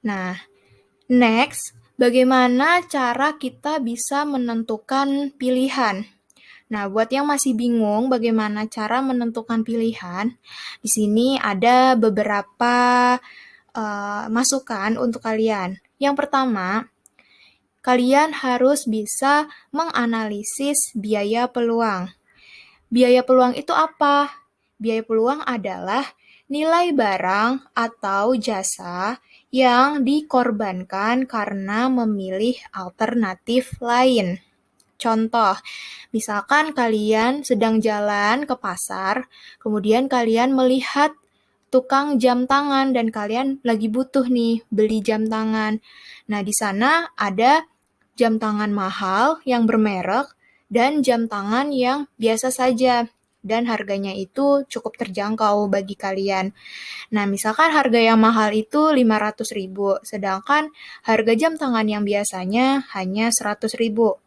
Nah, next, bagaimana cara kita bisa menentukan pilihan? Nah, buat yang masih bingung bagaimana cara menentukan pilihan, di sini ada beberapa masukan untuk kalian. Yang pertama, kalian harus bisa menganalisis biaya peluang. Biaya peluang itu apa? Biaya peluang adalah nilai barang atau jasa yang dikorbankan karena memilih alternatif lain. Contoh, misalkan kalian sedang jalan ke pasar, kemudian kalian melihat tukang jam tangan dan kalian lagi butuh nih beli jam tangan. Nah, di sana ada jam tangan mahal yang bermerek dan jam tangan yang biasa saja dan harganya itu cukup terjangkau bagi kalian. Nah, misalkan harga yang mahal itu 500.000, sedangkan harga jam tangan yang biasanya hanya 100.000.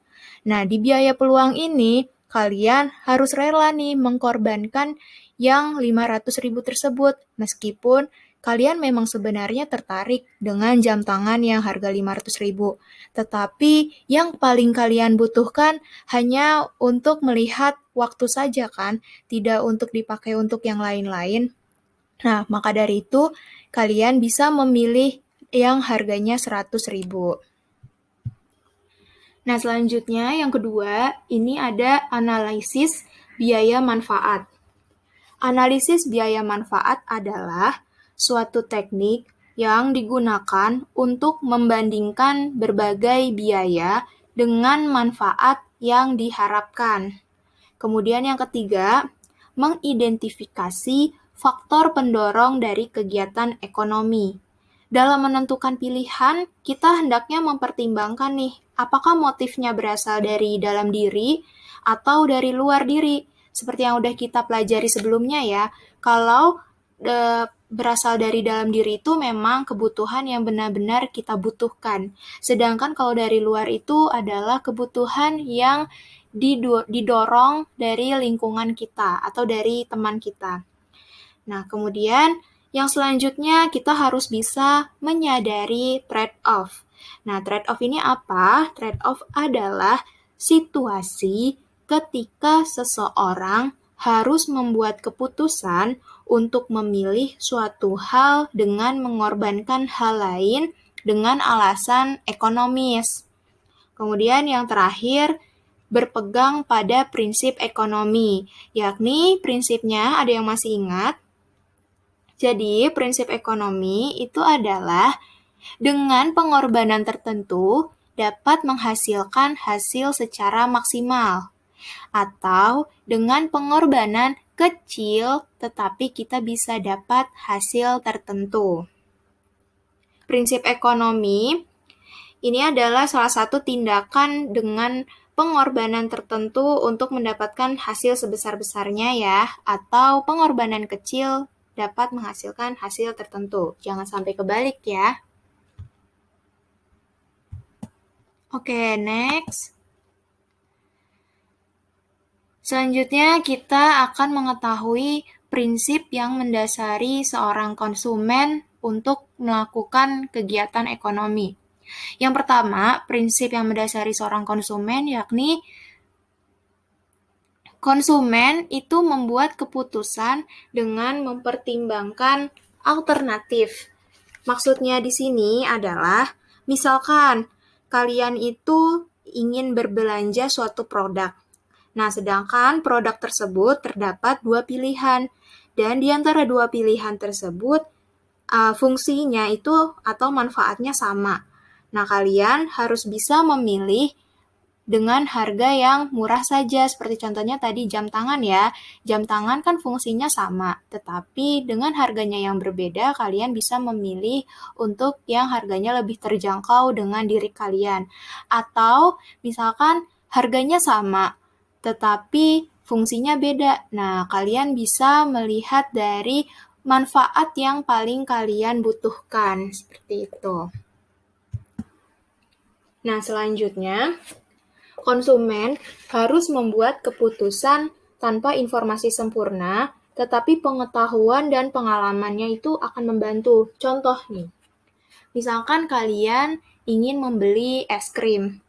Nah, di biaya peluang ini, kalian harus rela nih mengkorbankan yang 500.000 tersebut, meskipun kalian memang sebenarnya tertarik dengan jam tangan yang harga 500.000. Tetapi yang paling kalian butuhkan hanya untuk melihat waktu saja kan, tidak untuk dipakai untuk yang lain-lain. Nah, maka dari itu, kalian bisa memilih yang harganya 100.000. Nah, selanjutnya yang kedua, ini ada analisis biaya manfaat. Analisis biaya manfaat adalah suatu teknik yang digunakan untuk membandingkan berbagai biaya dengan manfaat yang diharapkan. Kemudian yang ketiga, mengidentifikasi faktor pendorong dari kegiatan ekonomi. Dalam menentukan pilihan, kita hendaknya mempertimbangkan nih, apakah motifnya berasal dari dalam diri atau dari luar diri. Seperti yang udah kita pelajari sebelumnya ya, kalau berasal dari dalam diri itu memang kebutuhan yang benar-benar kita butuhkan. Sedangkan kalau dari luar itu adalah kebutuhan yang didorong dari lingkungan kita atau dari teman kita. Nah, kemudian yang selanjutnya kita harus bisa menyadari trade-off. Nah, trade-off ini apa? Trade-off adalah situasi ketika seseorang harus membuat keputusan untuk memilih suatu hal dengan mengorbankan hal lain dengan alasan ekonomis. Kemudian yang terakhir, berpegang pada prinsip ekonomi, yakni prinsipnya ada yang masih ingat? Jadi, prinsip ekonomi itu adalah dengan pengorbanan tertentu dapat menghasilkan hasil secara maksimal. Atau dengan pengorbanan kecil tetapi kita bisa dapat hasil tertentu. Prinsip ekonomi ini adalah salah satu tindakan dengan pengorbanan tertentu untuk mendapatkan hasil sebesar-besarnya ya, atau pengorbanan kecil dapat menghasilkan hasil tertentu. Jangan sampai kebalik ya. Oke, next. Selanjutnya kita akan mengetahui prinsip yang mendasari seorang konsumen untuk melakukan kegiatan ekonomi. Yang pertama, prinsip yang mendasari seorang konsumen yakni konsumen itu membuat keputusan dengan mempertimbangkan alternatif. Maksudnya di sini adalah, misalkan kalian itu ingin berbelanja suatu produk. Nah, sedangkan produk tersebut terdapat dua pilihan. Dan di antara dua pilihan tersebut, fungsinya itu atau manfaatnya sama. Nah, kalian harus bisa memilih dengan harga yang murah saja, seperti contohnya tadi jam tangan ya. Jam tangan kan fungsinya sama, tetapi dengan harganya yang berbeda, kalian bisa memilih untuk yang harganya lebih terjangkau dengan diri kalian. Atau misalkan harganya sama, tetapi fungsinya beda. Nah, kalian bisa melihat dari manfaat yang paling kalian butuhkan, seperti itu. Nah, selanjutnya, konsumen harus membuat keputusan tanpa informasi sempurna, tetapi pengetahuan dan pengalamannya itu akan membantu. Contoh nih, Misalkan kalian ingin membeli es krim.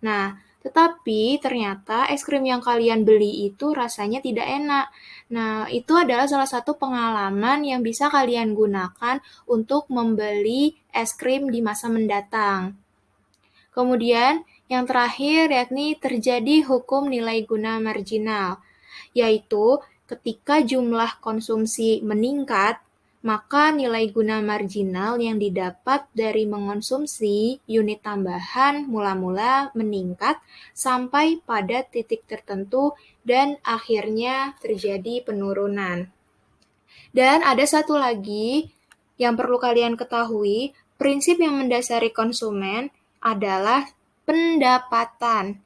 Nah, tetapi ternyata es krim yang kalian beli itu rasanya tidak enak. Nah, itu adalah salah satu pengalaman yang bisa kalian gunakan untuk membeli es krim di masa mendatang. Kemudian, yang terakhir yakni terjadi hukum nilai guna marginal, yaitu ketika jumlah konsumsi meningkat, maka nilai guna marginal yang didapat dari mengonsumsi unit tambahan mula-mula meningkat sampai pada titik tertentu dan akhirnya terjadi penurunan. Dan ada satu lagi yang perlu kalian ketahui, prinsip yang mendasari konsumen adalah pendapatan.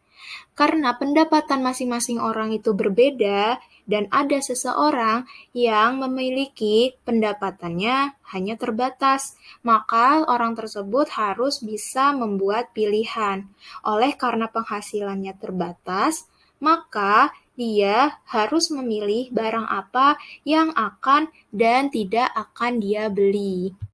Karena pendapatan masing-masing orang itu berbeda dan ada seseorang yang memiliki pendapatannya hanya terbatas, maka orang tersebut harus bisa membuat pilihan. Oleh karena penghasilannya terbatas, maka dia harus memilih barang apa yang akan dan tidak akan dia beli.